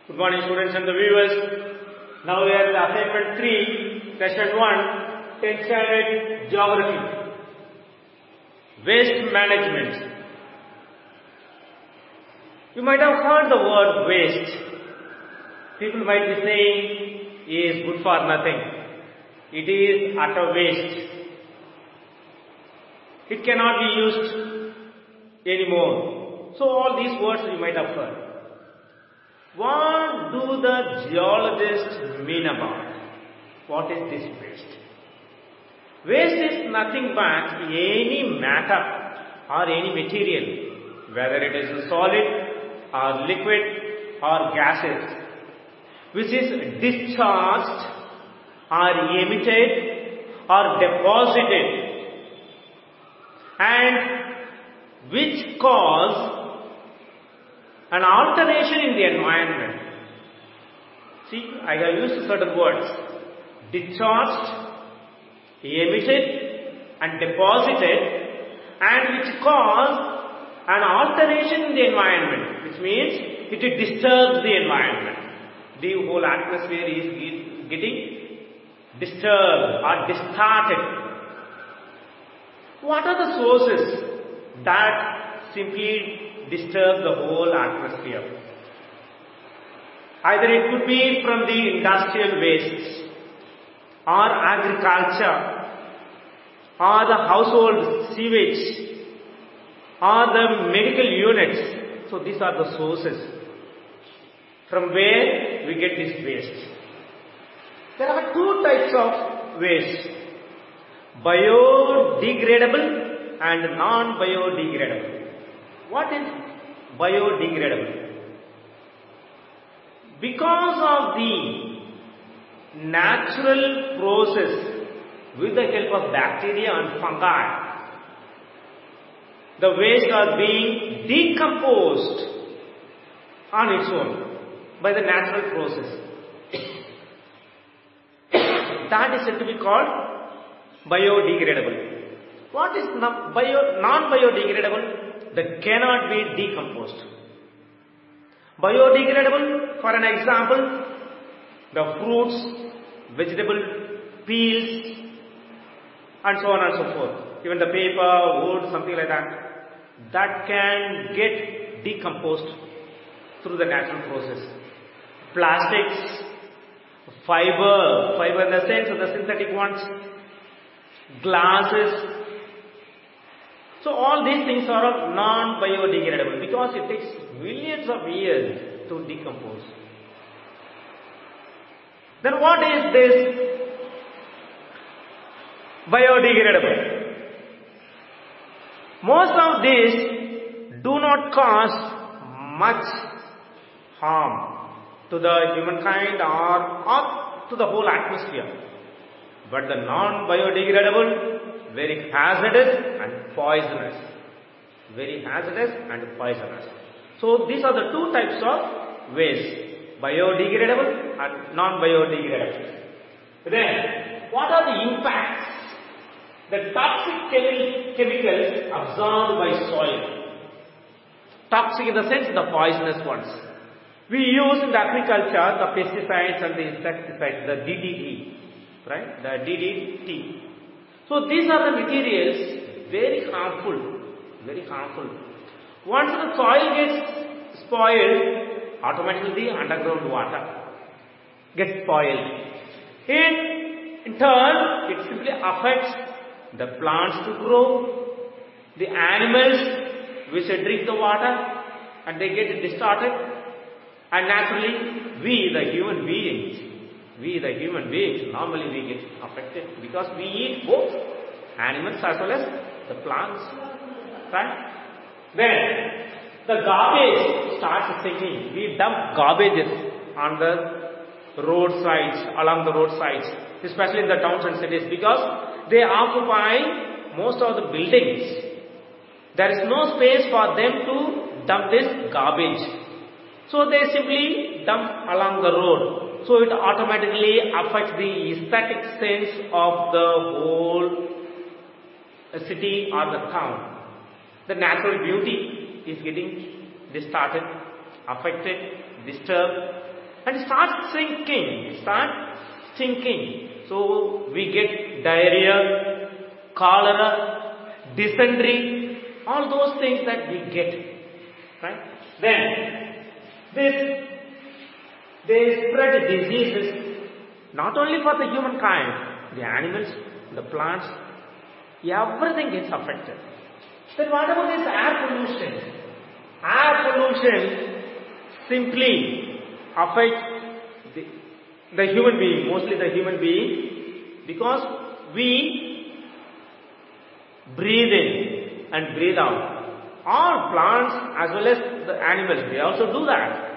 Good morning, students and the viewers. Now we are in assignment 3, session 1, 10th standard geography. Waste management. You might have heard the word waste. People might be saying it is good for nothing. It is utter waste. It cannot be used anymore. So all these words you might have heard. What do the geologists mean about? What is this waste? Waste is nothing but any matter or any material, whether it is a solid or liquid or gases, which is discharged or emitted or deposited and which cause an alteration in the environment. See, I have used certain words. Discharged, emitted and deposited, and which cause an alteration in the environment, which means it disturbs the environment. The whole atmosphere is getting disturbed or distorted. What are the sources that simply disturb the whole atmosphere? Either it could be from the industrial wastes, or agriculture, or the household sewage, or the medical units. So these are the sources from where we get this waste. There are two types of waste: biodegradable and non-biodegradable. What is biodegradable? Because of the natural process with the help of bacteria and fungi, the waste are being decomposed on its own by the natural process. That is said to be called biodegradable. What is non-biodegradable? That cannot be decomposed. Biodegradable, for an example, the fruits, vegetable peels, and so on and so forth. Even the paper, wood, something like that can get decomposed through the natural process. Plastics, fiber in the sense of the synthetic ones, glasses. So all these things are non-biodegradable because it takes millions of years to decompose. Then what is this biodegradable? Most of these do not cause much harm to the humankind or to the whole atmosphere. But the non-biodegradable, very hazardous and poisonous. Very hazardous and poisonous. So these are the two types of waste: biodegradable and non-biodegradable. Then, what are the impacts? The toxic chemicals absorbed by soil. Toxic in the sense of the poisonous ones. We use in the agriculture the pesticides and the insecticides, the DDT, right? The DDT. So these are the materials very harmful. Very harmful. Once the soil gets spoiled, automatically the underground water gets spoiled. In turn, it simply affects the plants to grow, the animals which drink the water and they get distorted, and naturally we the human beings normally we get affected because we eat both animals as well as the plants. Right? Then the garbage starts sinking. We dump garbages on the roadsides, along the roadsides, especially in the towns and cities, because they occupy most of the buildings. There is no space for them to dump this garbage. So they simply dump along the road. So it automatically affects the aesthetic sense of the whole city or the town. The natural beauty is getting distorted, affected, disturbed, and it starts sinking. So we get diarrhea, cholera, dysentery, all those things that we get, right? Then they spread diseases not only for the humankind, the animals, the plants, everything gets affected. Then what about this air pollution? Air pollution simply affects the human being, mostly the human being, because we breathe in and breathe out. All plants as well as the animals, they also do that.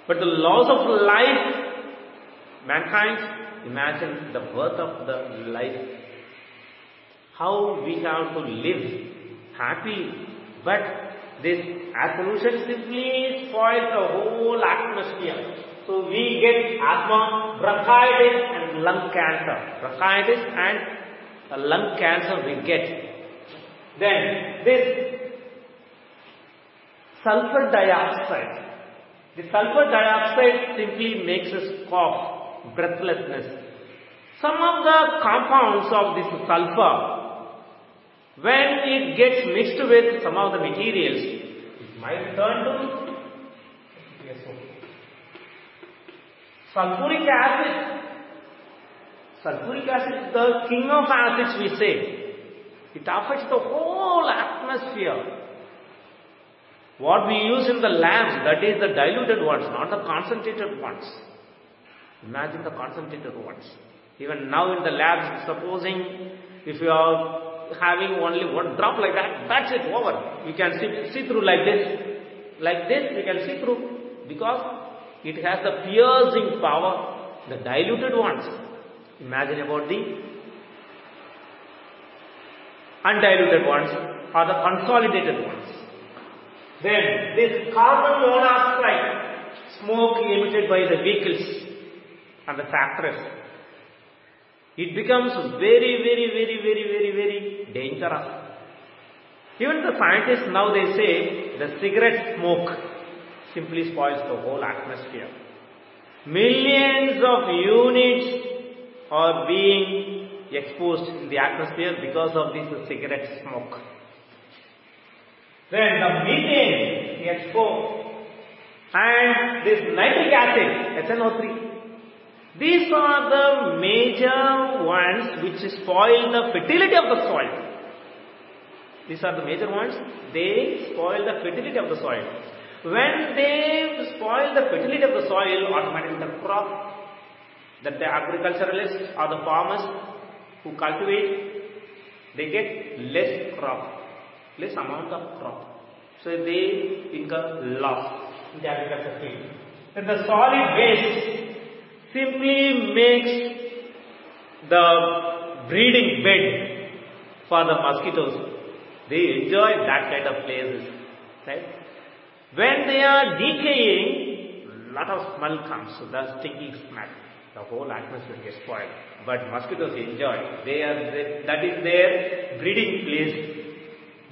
But the laws of life, mankind, imagine the birth of the life. How we have to live happy, but this air pollution simply spoils the whole atmosphere. So we get asthma, bronchitis and lung cancer. Bronchitis and lung cancer we get. Then this sulfur dioxide. The sulfur dioxide simply makes us cough, breathlessness. Some of the compounds of this sulfur, when it gets mixed with some of the materials, it might turn to sulfuric acid. Sulfuric acid is the king of acids, we say. It affects the whole atmosphere. What we use in the labs, that is the diluted ones, not the concentrated ones. Imagine the concentrated ones. Even now in the labs, supposing if you are having only one drop like that, that's it, over. You can see through like this. Like this, you can see through, because it has the piercing power, the diluted ones. Imagine about the undiluted ones or the consolidated ones. Then this carbon monoxide, smoke emitted by the vehicles and the factories, it becomes very dangerous. Even the scientists now, they say the cigarette smoke simply spoils the whole atmosphere. Millions of units are being exposed in the atmosphere because of this cigarette smoke. Then the methane we expose, and this nitric acid, SNO3. These are the major ones which spoil the fertility of the soil. These are the major ones, they spoil the fertility of the soil. When they spoil the fertility of the soil, automatically the crop that the agriculturalists or the farmers who cultivate, they get less crop, less amount of crop. So they incur loss in the agriculture field. Then the solid waste simply makes the breeding bed for the mosquitoes. They enjoy that kind of places, right? When they are decaying, lot of smell comes, so the stinking smell, the whole atmosphere gets spoiled. But mosquitoes enjoy. That is their breeding place.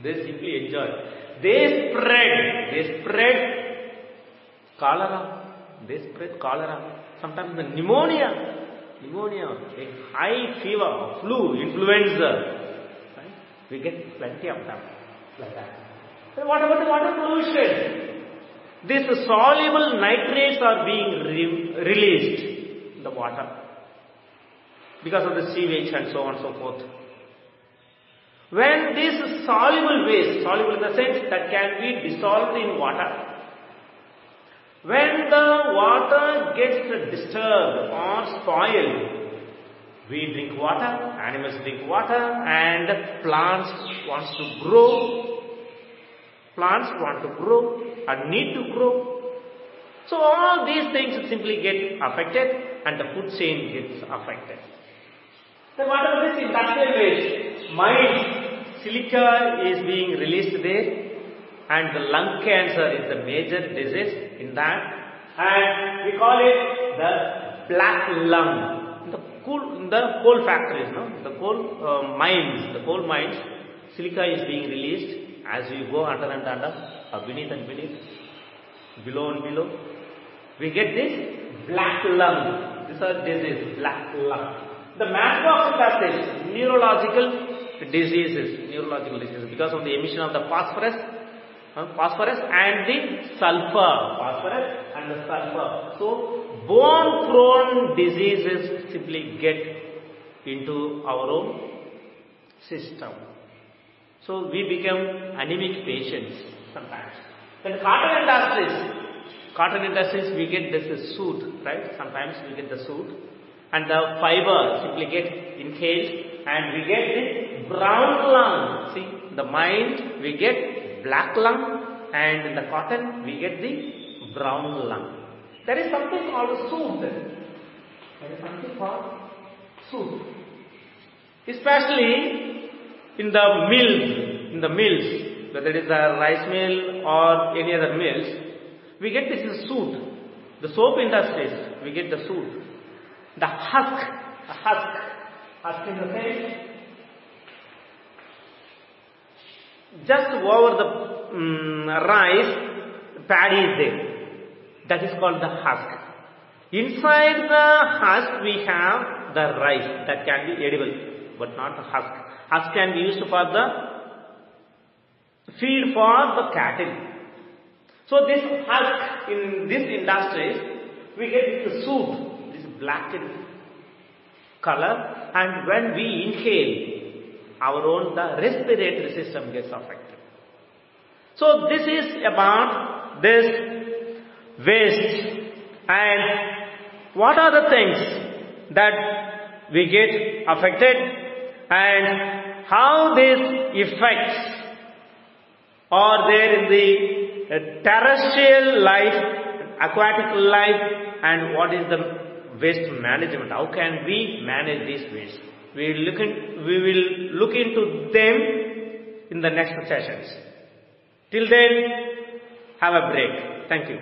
They simply enjoy. They spread cholera. They spread cholera. Sometimes the pneumonia, a high fever, flu, influenza. Right? We get plenty of them like that. So what about the water pollution? These soluble nitrates are being released in the water because of the sewage and so on and so forth. When this soluble waste, soluble in the sense that can be dissolved in water, when the water gets disturbed or spoiled, we drink water, animals drink water, and plants want to grow. Plants want to grow and need to grow. So all these things simply get affected and the food chain gets affected. Then what about this industrial waste? Mines, silica is being released there, and the lung cancer is the major disease in that, and we call it the black lung. In the coal factories, the coal mines, silica is being released as we go under and under, beneath and beneath, below and below. we get this black lung. This is disease, black lung. The matchbox industries, neurological diseases, because of the emission of the phosphorus and the sulfur. So bone-prone diseases simply get into our own system. So we become anemic patients sometimes. Then cotton industries, we get this soot, right? Sometimes we get the soot, and the fiber simply get inhaled, and we get the brown lung. See, in the mind we get black lung, and in the cotton we get the brown lung. There is something called soot. Especially in the mills, whether it is a rice mill or any other mills, we get this soot. The soap industries, we get the soot. The husk in the sense, just over the rice, paddy is there. That is called the husk. Inside the husk we have the rice that can be edible, but not the husk. Husk can be used for the feed for the cattle. So this husk in this industries, we get the soot, this blackened color, and when we inhale, the respiratory system gets affected. So this is about this waste, and what are the things that we get affected, and how these effects are there in the terrestrial life, aquatic life, and what is the waste management? How can we manage these waste? We will look into them in the next sessions. Till then, have a break. Thank you.